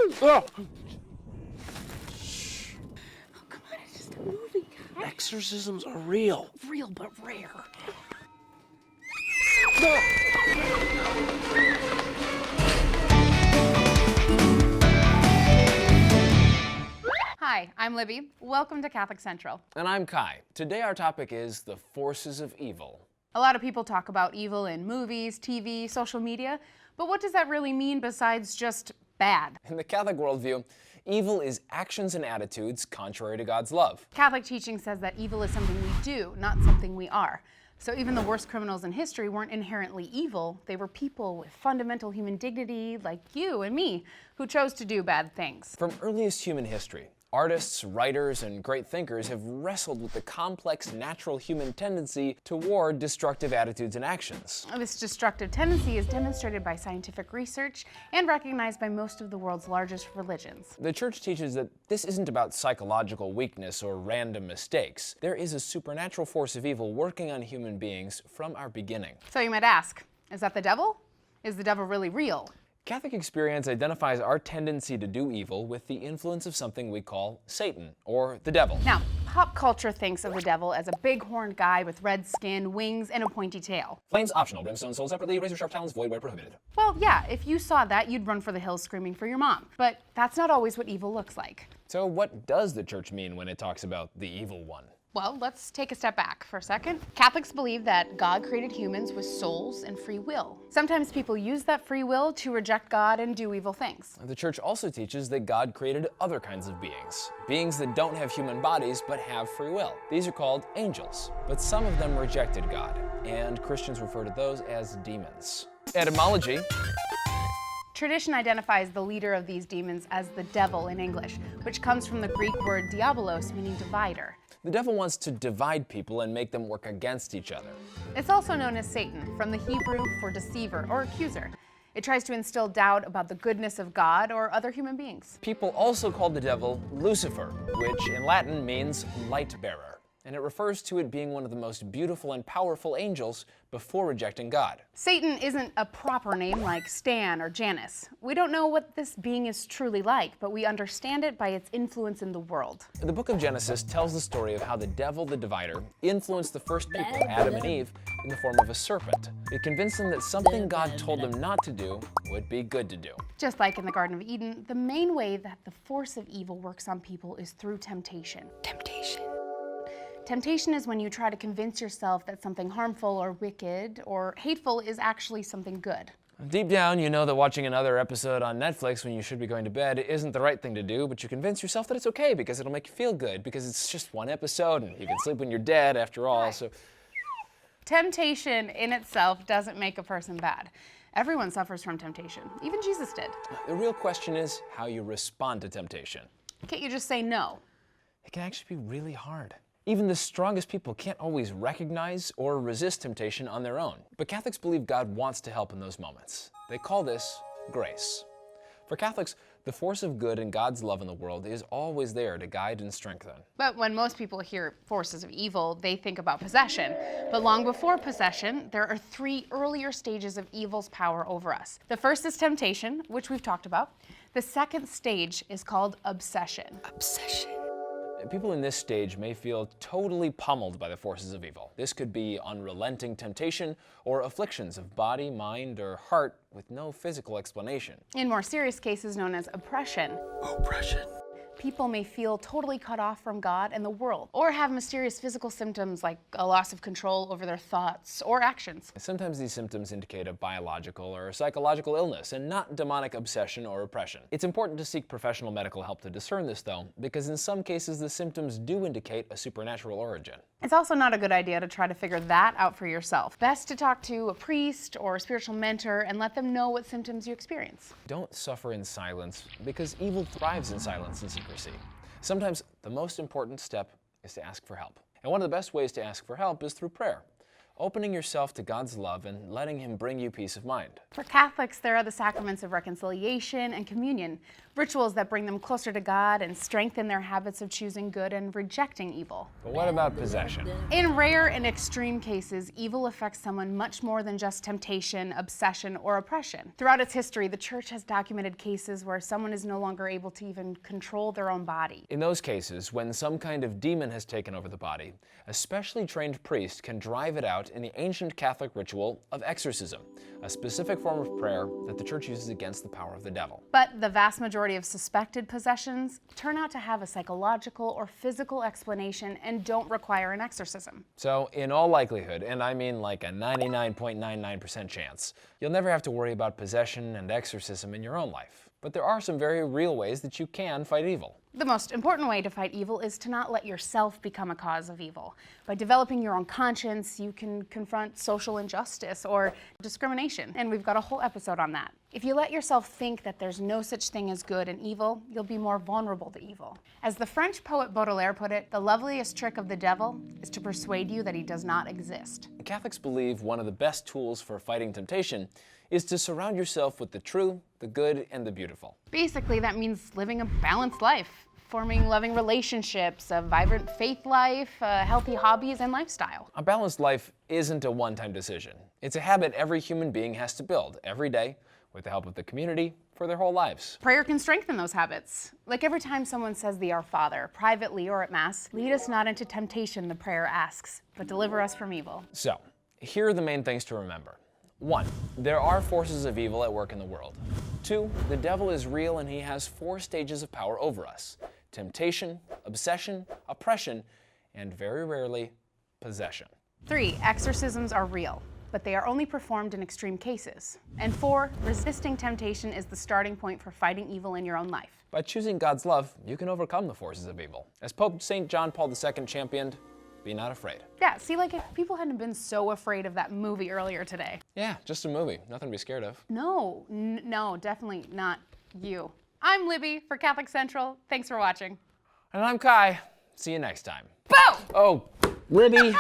Oh, Come on, it's just a movie, guys. exorcisms are real. Real but rare. Hi, I'm Libby. Welcome to Catholic Central. And I'm Kai. Today our topic is the forces of evil. A lot of people talk about evil in movies, TV, social media, but what does that really mean besides just bad? In the Catholic worldview, evil is actions and attitudes contrary to God's love. Catholic teaching says that evil is something we do, not something we are. So even the worst criminals in history weren't inherently evil. They were people with fundamental human dignity, like you and me, who chose to do bad things. From earliest human history, artists, writers, and great thinkers have wrestled with the complex natural human tendency toward destructive attitudes and actions. This destructive tendency is demonstrated by scientific research and recognized by most of the world's largest religions. The Church teaches that this isn't about psychological weakness or random mistakes. There is a supernatural force of evil working on human beings from our beginning. So you might ask, is that the devil? Is the devil really real? Catholic experience identifies our tendency to do evil with the influence of something we call Satan, or the devil. Now, pop culture thinks of the devil as a big-horned guy with red skin, wings, and a pointy tail. Flames optional, brimstone sold separately, razor sharp talons void where prohibited. Well, yeah, if you saw that, you'd run for the hills screaming for your mom. But that's not always what evil looks like. So what does the Church mean when it talks about the evil one? Well, let's take a step back for a second. Catholics believe that God created humans with souls and free will. Sometimes people use that free will to reject God and do evil things. The Church also teaches that God created other kinds of beings that don't have human bodies but have free will. These are called angels, but some of them rejected God, and Christians refer to those as demons. Etymology. Tradition identifies the leader of these demons as the devil in English, which comes from the Greek word diabolos, meaning divider. The devil wants to divide people and make them work against each other. It's also known as Satan, from the Hebrew for deceiver or accuser. It tries to instill doubt about the goodness of God or other human beings. People also call the devil Lucifer, which in Latin means light bearer, and it refers to it being one of the most beautiful and powerful angels before rejecting God. Satan isn't a proper name like Stan or Janus. We don't know what this being is truly like, but we understand it by its influence in the world. The book of Genesis tells the story of how the devil, the divider, influenced the first people, Adam and Eve, in the form of a serpent. It convinced them that something God told them not to do would be good to do. Just like in the Garden of Eden, the main way that the force of evil works on people is through temptation. Temptation is when you try to convince yourself that something harmful or wicked or hateful is actually something good. Deep down, you know that watching another episode on Netflix when you should be going to bed isn't the right thing to do, but you convince yourself that it's okay because it'll make you feel good, because it's just one episode and you can sleep when you're dead after all, so... Temptation in itself doesn't make a person bad. Everyone suffers from temptation. Even Jesus did. The real question is how you respond to temptation. Can't you just say no? It can actually be really hard. Even the strongest people can't always recognize or resist temptation on their own. But Catholics believe God wants to help in those moments. They call this grace. For Catholics, the force of good and God's love in the world is always there to guide and strengthen. But when most people hear forces of evil, they think about possession. But long before possession, there are 3 earlier stages of evil's power over us. The first is temptation, which we've talked about. The second stage is called obsession. People in this stage may feel totally pummeled by the forces of evil. This could be unrelenting temptation or afflictions of body, mind, or heart with no physical explanation. In more serious cases known as oppression. People may feel totally cut off from God and the world, or have mysterious physical symptoms like a loss of control over their thoughts or actions. Sometimes these symptoms indicate a biological or psychological illness and not demonic obsession or oppression. It's important to seek professional medical help to discern this, though, because in some cases the symptoms do indicate a supernatural origin. It's also not a good idea to try to figure that out for yourself. Best to talk to a priest or a spiritual mentor and let them know what symptoms you experience. Don't suffer in silence, because evil thrives in silence and secrecy. Sometimes the most important step is to ask for help. And one of the best ways to ask for help is through prayer. opening yourself to God's love and letting Him bring you peace of mind. For Catholics, there are the sacraments of reconciliation and communion, rituals that bring them closer to God and strengthen their habits of choosing good and rejecting evil. But what about possession? In rare and extreme cases, evil affects someone much more than just temptation, obsession, or oppression. Throughout its history, the Church has documented cases where someone is no longer able to even control their own body. In those cases, when some kind of demon has taken over the body, a specially trained priest can drive it out in the ancient Catholic ritual of exorcism, a specific form of prayer that the Church uses against the power of the devil. But the vast majority of suspected possessions turn out to have a psychological or physical explanation and don't require an exorcism. So, in all likelihood, and I mean like a 99.99% chance, you'll never have to worry about possession and exorcism in your own life. But there are some very real ways that you can fight evil. The most important way to fight evil is to not let yourself become a cause of evil. By developing your own conscience, you can confront social injustice or discrimination, and we've got a whole episode on that. If you let yourself think that there's no such thing as good and evil, you'll be more vulnerable to evil. As the French poet Baudelaire put it, the loveliest trick of the devil is to persuade you that he does not exist. Catholics believe one of the best tools for fighting temptation is to surround yourself with the true, the good, and the beautiful. Basically, that means living a balanced life, forming loving relationships, a vibrant faith life, healthy hobbies, and lifestyle. A balanced life isn't a one-time decision. It's a habit every human being has to build every day with the help of the community for their whole lives. Prayer can strengthen those habits. Like every time someone says the Our Father, privately or at Mass, lead us not into temptation, the prayer asks, but deliver us from evil. So, here are the main things to remember. 1. There are forces of evil at work in the world. 2. The devil is real and he has 4 stages of power over us: temptation, obsession, oppression, and very rarely, possession. 3. Exorcisms are real, but they are only performed in extreme cases. And 4. Resisting temptation is the starting point for fighting evil in your own life. By choosing God's love, you can overcome the forces of evil. As Pope St. John Paul II championed, be not afraid. Yeah, see, like if people hadn't been so afraid of that movie earlier today. Yeah, just a movie. Nothing to be scared of. No, no, definitely not you. I'm Libby for Catholic Central. Thanks for watching. And I'm Kai. See you next time. Boom! Oh, Libby.